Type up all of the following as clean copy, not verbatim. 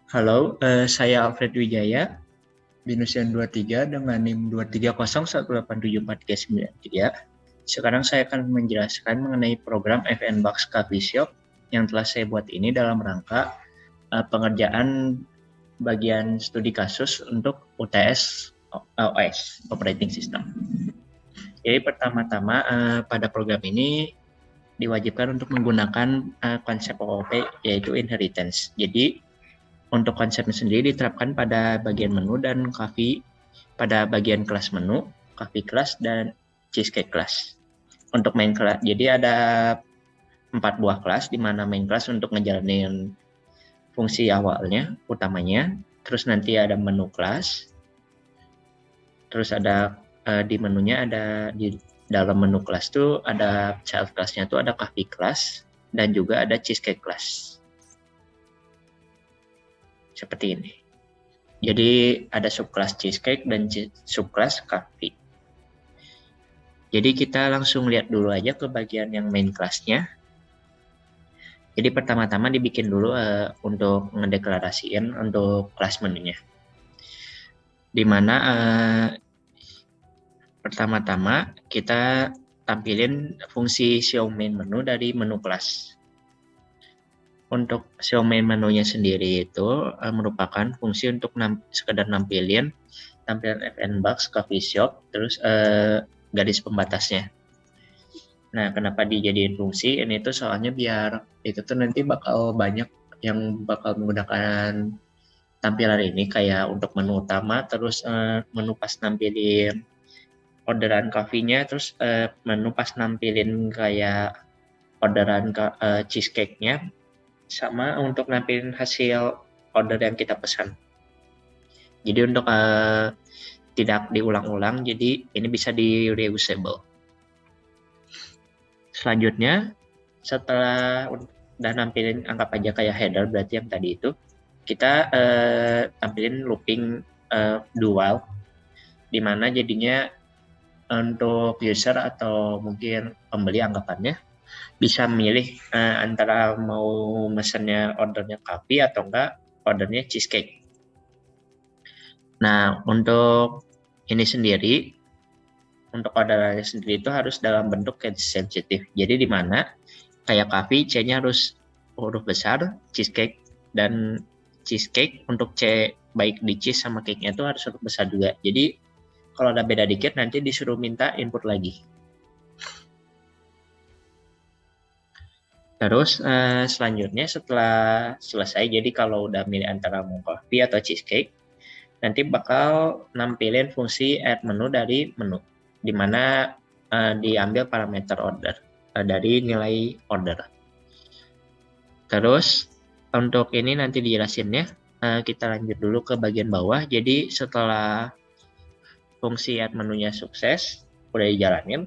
Halo, saya Alfred Wijaya, Binusian 23 dengan NIM 2301874-93. Sekarang saya akan menjelaskan mengenai program FNBox Coffee Shop yang telah saya buat ini dalam rangka pengerjaan bagian studi kasus untuk UTS OS, Operating System. Jadi pertama-tama pada program ini diwajibkan untuk menggunakan konsep OOP yaitu inheritance. Jadi untuk konsepnya sendiri diterapkan pada bagian menu dan coffee pada bagian kelas menu, coffee kelas, dan cheesecake kelas. Untuk main kelas, jadi ada 4 buah kelas, di mana main kelas untuk ngejalanin fungsi awalnya, utamanya. Terus nanti ada menu kelas, terus ada di menunya ada di dalam menu kelas tuh ada child kelasnya tuh ada coffee kelas dan juga ada cheesecake kelas. Seperti ini. Jadi ada subkelas cheesecake dan subkelas coffee. Jadi kita langsung lihat dulu aja ke bagian yang main kelasnya. Jadi pertama-tama dibikin dulu untuk ngedeklarasiin untuk kelas menunya. Dimana pertama-tama kita tampilin fungsi show main menu dari menu kelas. Untuk show main menunya sendiri itu merupakan fungsi untuk sekedar nampilin tampilan FNBox Coffee Shop, terus garis pembatasnya. Nah, kenapa dijadiin fungsi? Ini tuh soalnya biar itu tuh nanti bakal banyak yang bakal menggunakan tampilan ini kayak untuk menu utama, terus menu pas nampilin orderan coffee-nya, terus menu pas nampilin kayak orderan cheesecake-nya, sama untuk nampilin hasil order yang kita pesan. Jadi untuk tidak diulang-ulang, jadi ini bisa di reusable. Selanjutnya, setelah udah nampilin, anggap aja kayak header berarti yang tadi itu, kita tampilin looping dual, di mana jadinya untuk user atau mungkin pembeli anggapannya bisa milih antara mau mesennya ordernya coffee atau enggak ordernya cheesecake. Nah, untuk ini sendiri, untuk orderannya sendiri itu harus dalam bentuk case sensitif. Jadi di mana kayak coffee C-nya harus huruf besar, cheesecake dan cheesecake untuk C baik di cheese sama cake-nya itu harus huruf besar juga. Jadi kalau ada beda dikit nanti disuruh minta input lagi. Terus selanjutnya setelah selesai, jadi kalau udah milih antara mau coffee atau cheesecake, nanti bakal nampilin fungsi add menu dari menu, di mana diambil parameter order dari nilai order. Terus untuk ini nanti dijelasinnya, kita lanjut dulu ke bagian bawah. Jadi setelah fungsi add menunya sukses, udah dijalanin,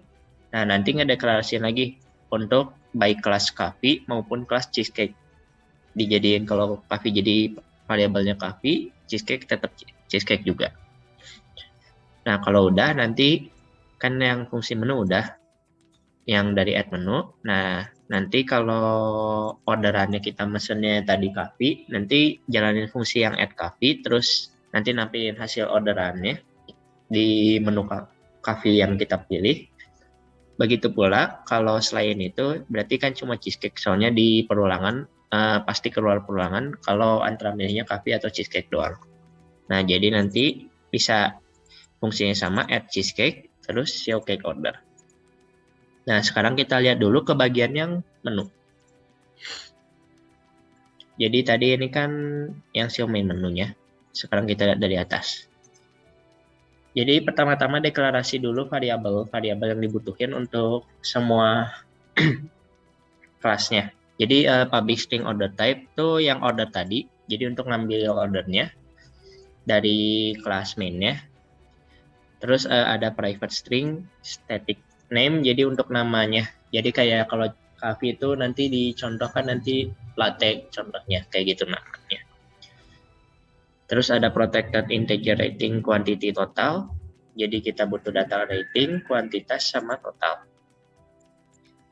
nah nanti ngedeklarasiin lagi untuk baik kelas coffee maupun kelas cheesecake. Dijadiin kalau coffee jadi variabelnya coffee, cheesecake tetap cheesecake juga. Nah kalau udah nanti kan yang fungsi menu udah, yang dari add menu. Nah nanti kalau orderannya kita mesennya tadi coffee, nanti jalanin fungsi yang add coffee, terus nanti nampilin hasil orderannya di menu coffee yang kita pilih. Begitu pula kalau selain itu berarti kan cuma cheesecake, soalnya di perulangan pasti keluar perulangan kalau antara milihnya coffee atau cheesecake doang. Nah jadi nanti bisa fungsinya sama add cheesecake terus show cake order. Nah sekarang kita lihat dulu ke bagian yang menu. Jadi tadi ini kan yang show main menunya. Sekarang kita lihat dari atas. Jadi pertama-tama deklarasi dulu variabel yang dibutuhin untuk semua kelasnya. Jadi public string order type itu yang order tadi. Jadi untuk ngambil ordernya dari kelas mainnya. Terus ada private string, static name. Jadi untuk namanya. Jadi kayak kalau coffee itu nanti dicontohkan nanti latte contohnya kayak gitu namanya. Terus ada protected integer rating quantity total. Jadi kita butuh data rating, kuantitas, sama total.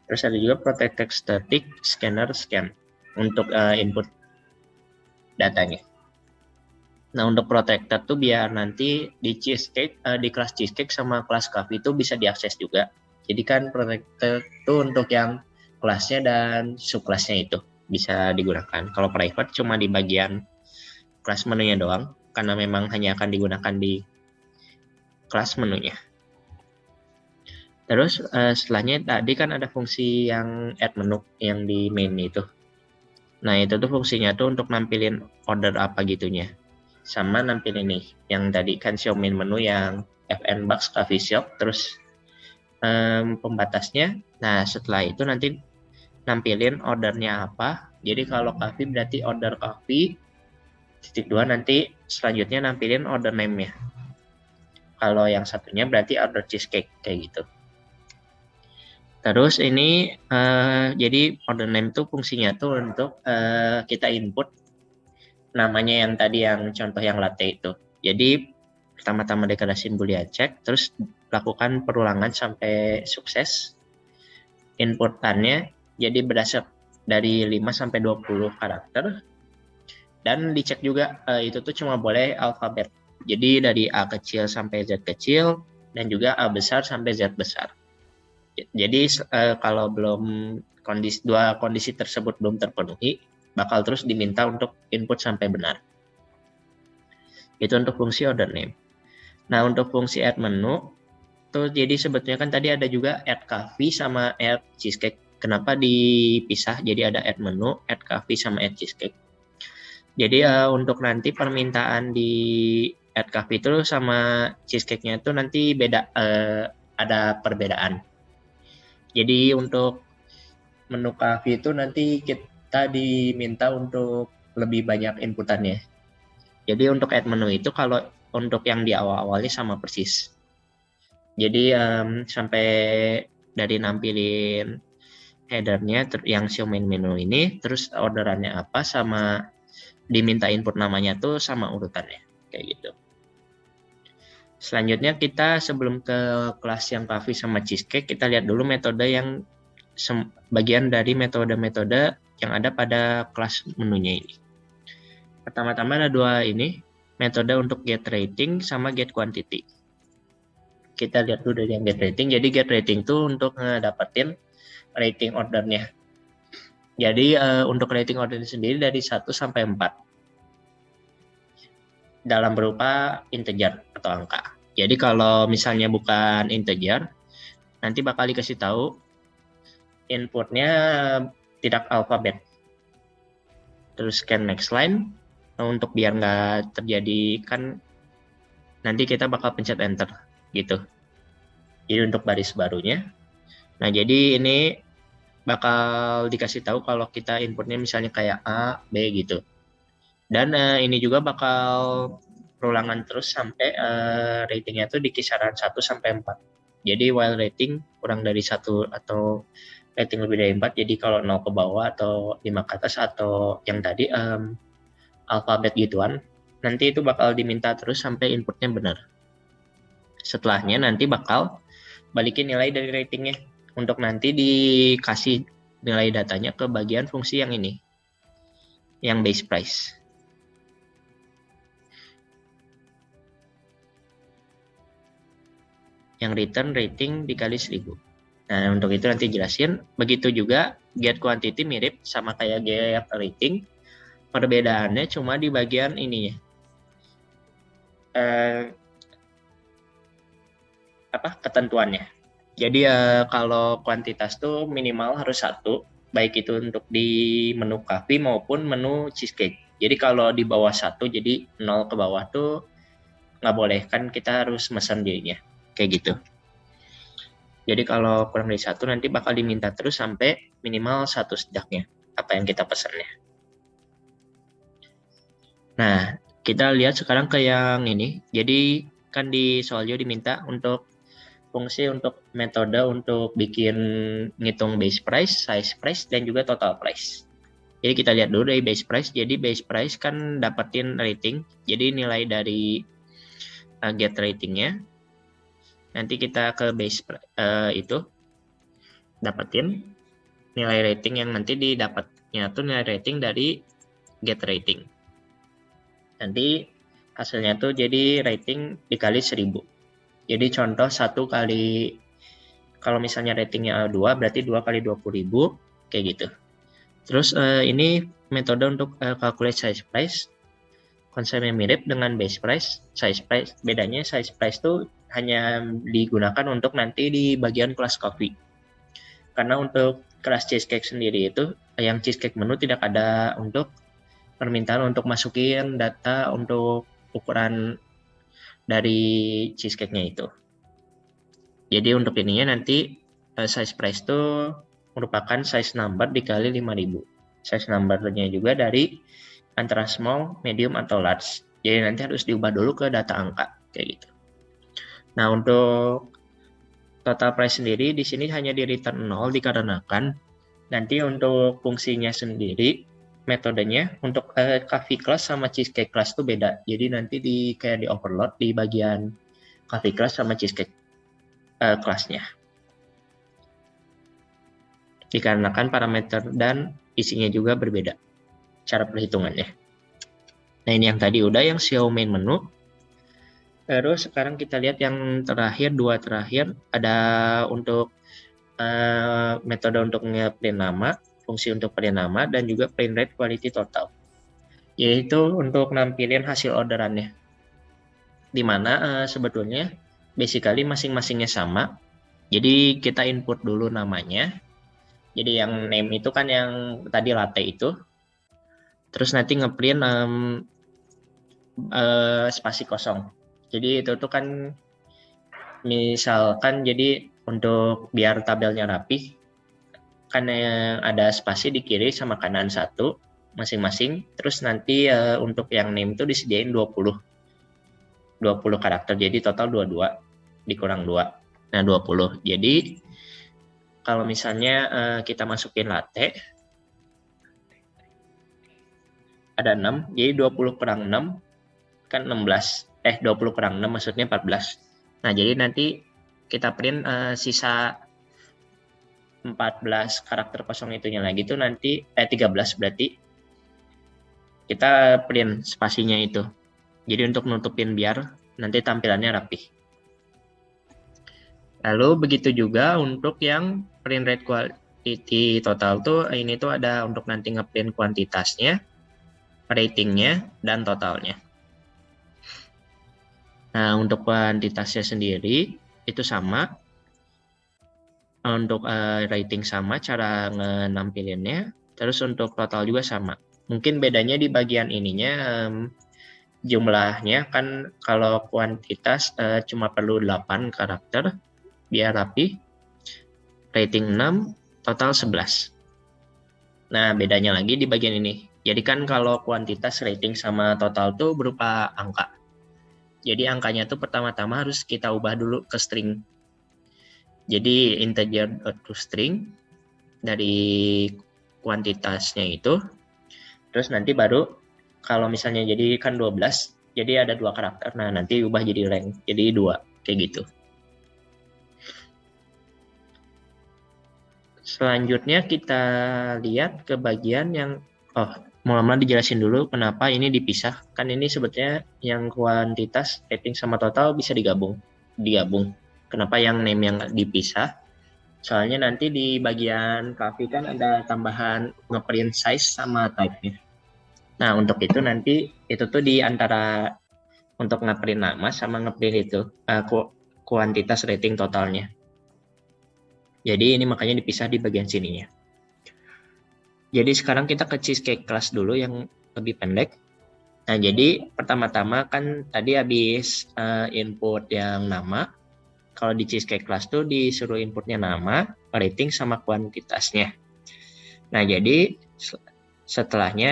Terus ada juga protected static scanner scan untuk input datanya. Nah, untuk protected tuh biar nanti di cheesecake, di kelas cheesecake sama kelas coffee itu bisa diakses juga. Jadi kan protected tuh untuk yang kelasnya dan subkelasnya itu bisa digunakan. Kalau private cuma di bagian kelas menunya doang, karena memang hanya akan digunakan di kelas menunya. Terus setelahnya tadi kan ada fungsi yang add menu yang di main itu. Nah, itu tuh fungsinya tuh untuk nampilin order apa gitunya. Sama nampilin nih, yang tadi kan show main menu yang FN Box Coffee Shop, terus pembatasnya. Nah, setelah itu nanti nampilin ordernya apa. Jadi kalau coffee berarti order coffee, titik 2 nanti selanjutnya nampilin order name-nya. Kalau yang satunya berarti order cheesecake, kayak gitu. Terus ini jadi order name itu fungsinya tuh untuk kita input namanya yang tadi yang contoh yang latte itu. Jadi pertama-tama deklarasiin boolean check, terus lakukan perulangan sampai sukses. Inputannya jadi berdasar dari 5 sampai 20 karakter. Dan dicek juga itu tuh cuma boleh alfabet. Jadi dari A kecil sampai Z kecil dan juga A besar sampai Z besar. Jadi kalau belum dua kondisi tersebut belum terpenuhi, bakal terus diminta untuk input sampai benar. Itu untuk fungsi order name. Nah, untuk fungsi add menu, tuh jadi sebetulnya kan tadi ada juga add coffee sama add cheesecake. Kenapa dipisah? Jadi ada add menu, add coffee sama add cheesecake. Jadi untuk nanti permintaan di add coffee itu sama cheesecake-nya itu nanti beda, ada perbedaan. Jadi untuk menu coffee itu nanti kita diminta untuk lebih banyak inputannya. Jadi untuk add menu itu kalau untuk yang di awal-awalnya sama persis. Jadi sampai dari nampilin headernya yang show main menu ini, terus orderannya apa sama diminta input namanya tuh sama urutannya, kayak gitu. Selanjutnya kita sebelum ke kelas yang coffee sama cheesecake, kita lihat dulu metode yang bagian dari metode-metode yang ada pada kelas menunya ini. Pertama-tama ada dua ini, metode untuk get rating sama get quantity. Kita lihat dulu dari yang get rating. Jadi get rating itu untuk ngedapetin rating ordernya. Jadi untuk rating ordernya sendiri dari 1 sampai 4. Dalam berupa integer atau angka. Jadi kalau misalnya bukan integer, nanti bakal dikasih tahu inputnya tidak alfabet. Terus scan next line. Untuk biar nggak terjadi kan nanti kita bakal pencet enter gitu. Jadi untuk baris barunya. Nah jadi ini bakal dikasih tahu kalau kita inputnya misalnya kayak A, B gitu. Dan ini juga bakal perulangan terus sampai ratingnya itu di kisaran 1 sampai 4. Jadi while rating kurang dari 1 atau rating lebih dari 4, jadi kalau 0 ke bawah atau 5 ke atas atau yang tadi alfabet gituan, nanti itu bakal diminta terus sampai inputnya benar. Setelahnya nanti bakal balikin nilai dari ratingnya untuk nanti dikasih nilai datanya ke bagian fungsi yang ini, yang base price. Yang return rating dikali 1000. Nah, untuk itu nanti jelasin. Begitu juga get quantity mirip sama kayak get rating. Perbedaannya cuma di bagian ininya. Ketentuannya. Jadi kalau kuantitas tuh minimal harus 1, baik itu untuk di menu coffee maupun menu cheesecake. Jadi kalau di bawah 1, jadi 0 ke bawah tuh nggak boleh, kan kita harus mesen jadinya. Kayak gitu. Jadi kalau kurang dari 1 nanti bakal diminta terus sampai minimal 1 sejaknya, apa yang kita pesannya. Nah, kita lihat sekarang ke yang ini. Jadi kan di Solio diminta untuk fungsi untuk metode untuk bikin ngitung base price, size price, dan juga total price. Jadi kita lihat dulu dari base price. Jadi base price kan dapetin rating. Jadi nilai dari get ratingnya. Nanti kita ke base itu dapetin nilai rating yang nanti didapatnya tuh nilai rating dari get rating. Nanti hasilnya tuh jadi rating dikali 1000. Jadi contoh 1 kali, kalau misalnya ratingnya 2 berarti 2 kali 20.000 kayak gitu. Terus ini metode untuk calculate size price. Konsepnya mirip dengan base price, size price. Bedanya size price tuh hanya digunakan untuk nanti di bagian kelas coffee. Karena untuk kelas cheesecake sendiri itu, yang cheesecake menu tidak ada untuk permintaan untuk masukin data untuk ukuran dari cheesecake-nya itu. Jadi untuk ininya nanti size price itu merupakan size number dikali 5000. Size number-nya juga dari antara small, medium, atau large. Jadi nanti harus diubah dulu ke data angka kayak gitu. Nah, untuk total price sendiri di sini hanya di return 0 dikarenakan nanti untuk fungsinya sendiri metodenya untuk coffee class sama cheesecake class itu beda. Jadi nanti kayak di overload di bagian coffee class sama cheesecake kelasnya. Dikarenakan parameter dan isinya juga berbeda cara perhitungannya. Nah, ini yang tadi udah yang show main menu. Terus sekarang kita lihat yang terakhir, dua terakhir ada untuk metode untuk nge-print nama, fungsi untuk print nama, dan juga print rate quality total. Yaitu untuk nampilin hasil orderannya. Dimana sebetulnya basically masing-masingnya sama. Jadi kita input dulu namanya. Jadi yang name itu kan yang tadi latte itu. Terus nanti ngeprint spasi kosong. Jadi itu tuh kan misalkan jadi untuk biar tabelnya rapih kan yang ada spasi di kiri sama kanan satu masing-masing. Terus nanti untuk yang name itu disediain 20 karakter. Jadi total 22 dikurang 2. Nah 20. Jadi kalau misalnya kita masukin latte ada 6, jadi 20 kurang 6 kan 16. 20 kurang 6 maksudnya 14. Nah, jadi nanti kita print sisa 14 karakter kosong itunya lagi tuh nanti 13 berarti kita print spasinya itu. Jadi untuk nutupin biar nanti tampilannya rapih. Lalu begitu juga untuk yang print rate quality total tuh ini tuh ada untuk nanti ngeprint kuantitasnya, ratingnya, dan totalnya. Nah, untuk kuantitasnya sendiri itu sama. Untuk rating sama cara ngenampilinnya. Terus untuk total juga sama. Mungkin bedanya di bagian ininya jumlahnya kan kalau kuantitas cuma perlu 8 karakter biar rapi. Rating 6, total 11. Nah, bedanya lagi di bagian ini. Jadi kan kalau kuantitas, rating, sama total tuh berupa angka. Jadi angkanya tuh pertama-tama harus kita ubah dulu ke string. Jadi integer to string dari kuantitasnya itu. Terus nanti baru kalau misalnya jadi kan 12, jadi ada 2 karakter. Nah, nanti ubah jadi rank. Jadi 2, kayak gitu. Selanjutnya kita lihat ke bagian yang mau dijelasin dulu kenapa ini dipisah. Kan ini sebetulnya yang kuantitas, rating, sama total bisa digabung. Kenapa yang name yang dipisah? Soalnya nanti di bagian coffee kan ada tambahan ngeprint size sama type-nya. Nah, untuk itu nanti itu tuh di antara untuk ngeprint nama sama ngeprint itu kuantitas, rating, totalnya. Jadi ini makanya dipisah di bagian sininya. Jadi sekarang kita ke cheesecake class dulu yang lebih pendek. Nah, jadi pertama-tama kan tadi habis input yang nama. Kalau di cheesecake class tuh disuruh inputnya nama, rating, sama kuantitasnya. Nah, jadi setelahnya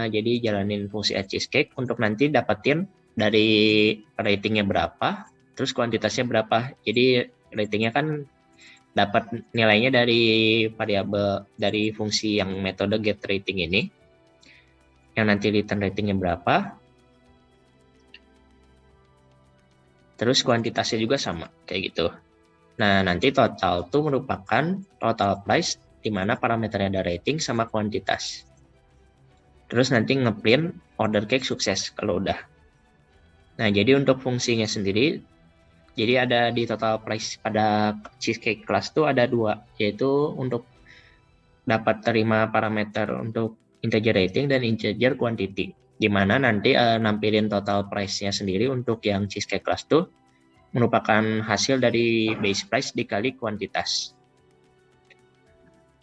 jadi jalanin fungsi add cheesecake untuk nanti dapetin dari ratingnya berapa, terus kuantitasnya berapa. Jadi ratingnya kan dapat nilainya dari variabel dari fungsi yang metode get rating ini, yang nanti return ratingnya berapa, terus kuantitasnya juga sama kayak gitu. Nah, nanti total itu merupakan total price di mana parameternya ada rating sama kuantitas. Terus nanti ngeprint order cake sukses kalau udah. Nah, jadi untuk fungsinya sendiri, jadi ada di total price pada cheesecake class tuh ada dua, yaitu untuk dapat terima parameter untuk integer rating dan integer quantity, di mana nanti nampilin total price-nya sendiri untuk yang cheesecake class tuh merupakan hasil dari base price dikali kuantitas.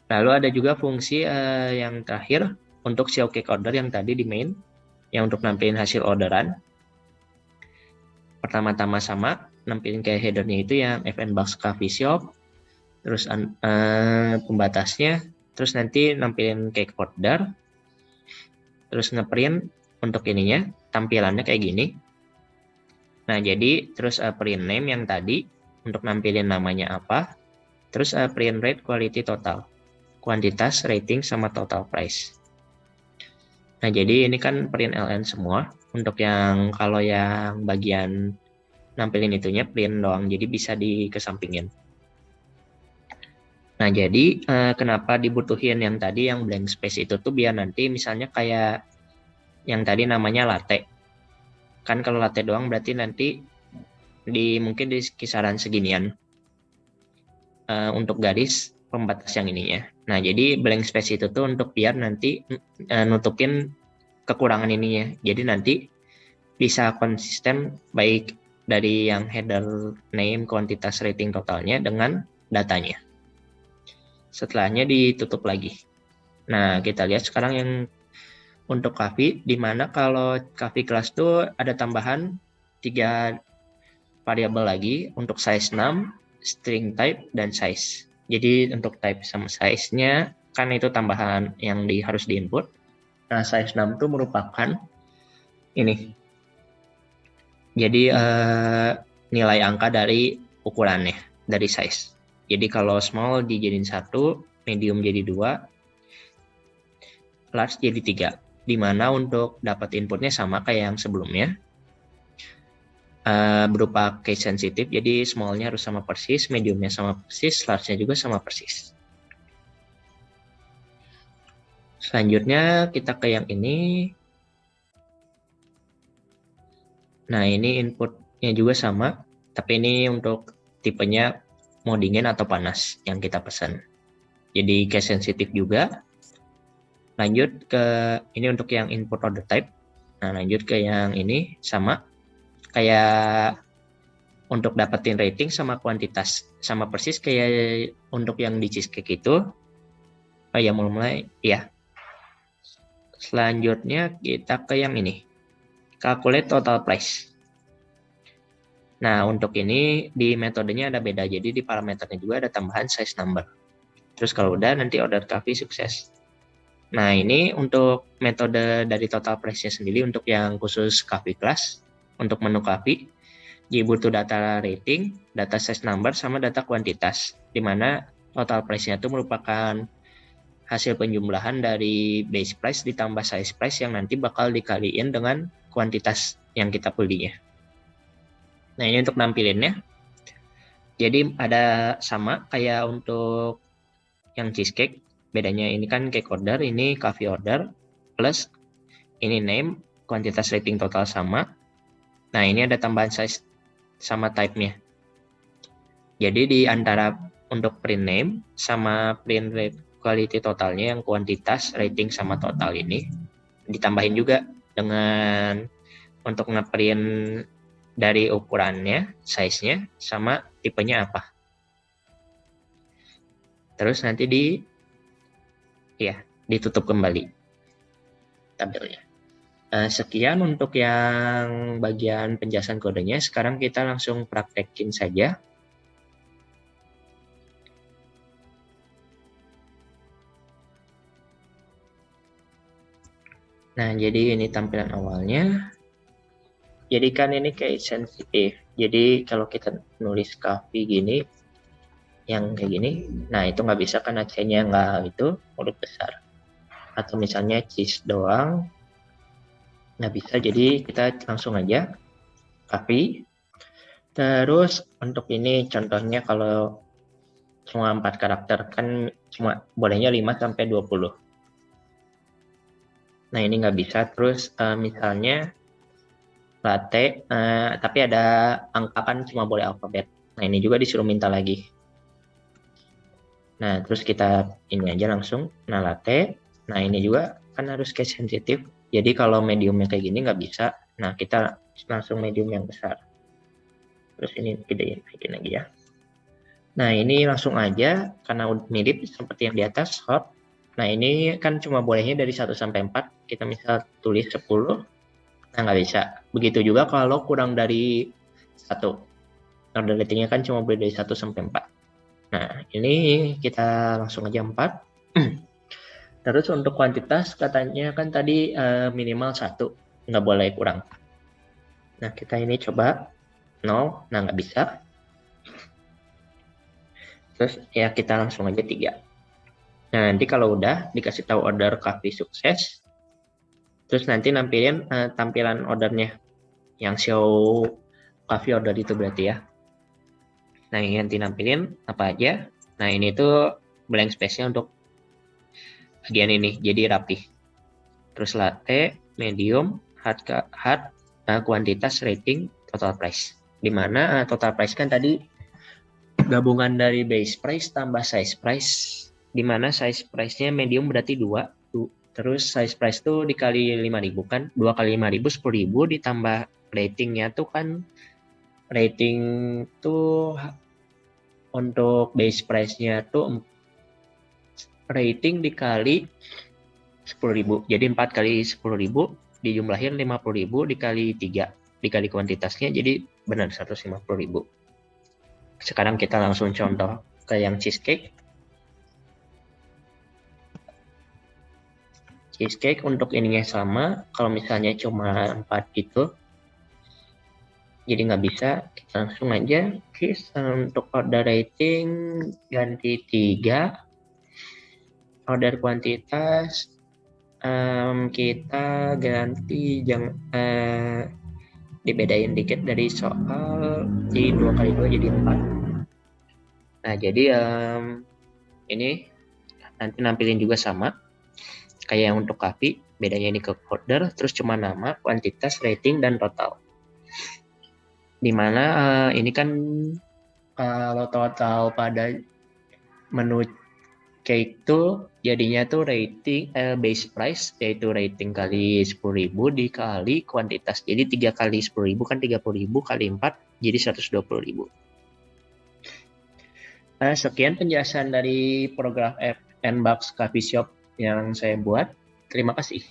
Lalu ada juga fungsi yang terakhir untuk show cake order yang tadi di main, yang untuk nampilin hasil orderan. Pertama-tama sama, nampilin kayak headernya itu yang FN Box Coffee Shop, terus pembatasnya, terus nanti nampilin cake order, terus ngeprint untuk ininya, tampilannya kayak gini. Nah, jadi terus print name yang tadi, untuk nampilin namanya apa, terus print rate quality total, kuantitas, rating, sama total price. Nah, jadi ini kan print LN semua. Untuk yang kalau yang bagian nampilin itunya print doang, jadi bisa dikesampingin. Nah, jadi kenapa dibutuhin yang tadi yang blank space itu tuh biar nanti misalnya kayak yang tadi namanya latte. Kan kalau latte doang berarti nanti mungkin di kisaran seginian untuk garis pembatas yang ininya. Nah, jadi blank space itu tuh untuk biar nanti nutupin kekurangan ininya. Jadi nanti bisa konsisten baik dari yang header name, kuantitas, rating totalnya dengan datanya. Setelahnya ditutup lagi. Nah, kita lihat sekarang yang untuk Kavi, di mana kalau Kavi kelas itu ada tambahan 3 variabel lagi untuk size 6, string type, dan size. Jadi untuk type sama size-nya kan itu tambahan yang harus diinput. Nah, size 6 itu merupakan ini. Jadi nilai angka dari ukurannya, dari size. Jadi kalau small dijadiin 1, medium jadi 2, large jadi 3. Dimana untuk dapat inputnya sama kayak yang sebelumnya. Berupa case sensitive, jadi smallnya harus sama persis, mediumnya sama persis, large-nya juga sama persis. Selanjutnya kita ke yang ini. Nah, ini inputnya juga sama, tapi ini untuk tipenya mau dingin atau panas yang kita pesan. Jadi case sensitive juga. Lanjut ke ini untuk yang input order type. Nah, lanjut ke yang ini sama kayak untuk dapetin rating sama kuantitas sama persis kayak untuk yang di cheesecake itu. Oh ya, mulai ya. Selanjutnya kita ke yang ini. Calculate total price. Nah, untuk ini di metodenya ada beda. Jadi di parameternya juga ada tambahan size number. Terus kalau udah nanti order coffee sukses. Nah, ini untuk metode dari total price-nya sendiri untuk yang khusus coffee class. Untuk menu coffee, jadi butuh data rating, data size number, sama data kuantitas. Di mana total price-nya itu merupakan hasil penjumlahan dari base price ditambah size price yang nanti bakal dikaliin dengan kuantitas yang kita belinya. Nah, ini untuk nampilinnya. Jadi ada sama kayak untuk yang cheesecake, bedanya ini kan cake order, ini coffee order, plus ini name, kuantitas rating total sama. Nah, ini ada tambahan size sama type-nya. Jadi di antara untuk print name sama print rate quality totalnya yang kuantitas, rating, sama total ini ditambahin juga dengan untuk ngeprint dari ukurannya, size-nya, sama tipenya apa. Terus nanti ditutup kembali tabelnya. Sekian untuk yang bagian penjelasan kodenya. Sekarang kita langsung praktekin saja. Nah, jadi ini tampilan awalnya. Jadi kan ini case sensitive. Jadi kalau kita nulis coffee gini, yang kayak gini, nah itu nggak bisa karena C-nya nggak itu huruf besar. Atau misalnya cheese doang, nggak bisa. Jadi kita langsung aja coffee. Terus untuk ini contohnya kalau cuma 4 karakter, kan cuma bolehnya 5-20. Nah, ini nggak bisa. Terus misalnya latte, tapi ada angka kan cuma boleh alfabet. Nah ini juga disuruh minta lagi. Nah terus kita ini aja langsung, nah latte. Nah ini juga kan harus case sensitif. Jadi kalau mediumnya kayak gini nggak bisa. Nah kita langsung medium yang besar. Terus ini gedein lagi ya. Nah ini langsung aja karena udah mirip seperti yang di atas hot. Nah ini kan cuma bolehnya dari 1 sampai 4. Kita misal tulis 10. Nah nggak bisa. Begitu juga kalau kurang dari 1. Order ratingnya kan cuma boleh dari 1 sampai 4. Nah ini kita langsung aja 4. Terus untuk kuantitas katanya kan tadi minimal 1. Nggak boleh kurang. Nah kita ini coba 0. Nah nggak bisa. Terus ya kita langsung aja 3. Nah, nanti kalau udah dikasih tahu order coffee sukses, terus nanti nampilin tampilan ordernya yang show coffee order itu berarti ya. Nah, ini nanti nampilin apa aja. Nah, ini tuh blank space-nya untuk bagian ini, jadi rapi. Terus latte, medium, hard, kuantitas, rating, total price. Dimana total price kan tadi gabungan dari base price tambah size price, dimana size price-nya medium berarti 2. Terus size price tuh dikali 5.000 kan, 2 kali 5.000 10.000 ditambah ratingnya tuh kan, rating tuh untuk base price-nya tuh rating dikali 10.000, jadi 4 kali 10.000 dijumlahin 50.000 dikali 3 dikali kuantitasnya, jadi benar 150.000. Sekarang kita langsung contoh ke yang cheesecake. Cheesecake untuk ininya sama, kalau misalnya cuma 4 gitu, jadi nggak bisa. Kita langsung aja, untuk order rating ganti 3, order kuantitas kita ganti, dibedain dikit dari soal, jadi 2 kali 2 jadi 4. Nah jadi ini nanti nampilin juga sama kayak yang untuk coffee, bedanya ini ke order, terus cuma nama, kuantitas, rating, dan total. Dimana ini kan kalau total pada menu cake itu jadinya tuh rating base price, yaitu rating kali 10.000 dikali kuantitas. Jadi 3 kali 10.000 kan 30.000 kali 4 jadi 120.000. Nah, sekian penjelasan dari program Nbox Coffee Shop yang saya buat. Terima kasih.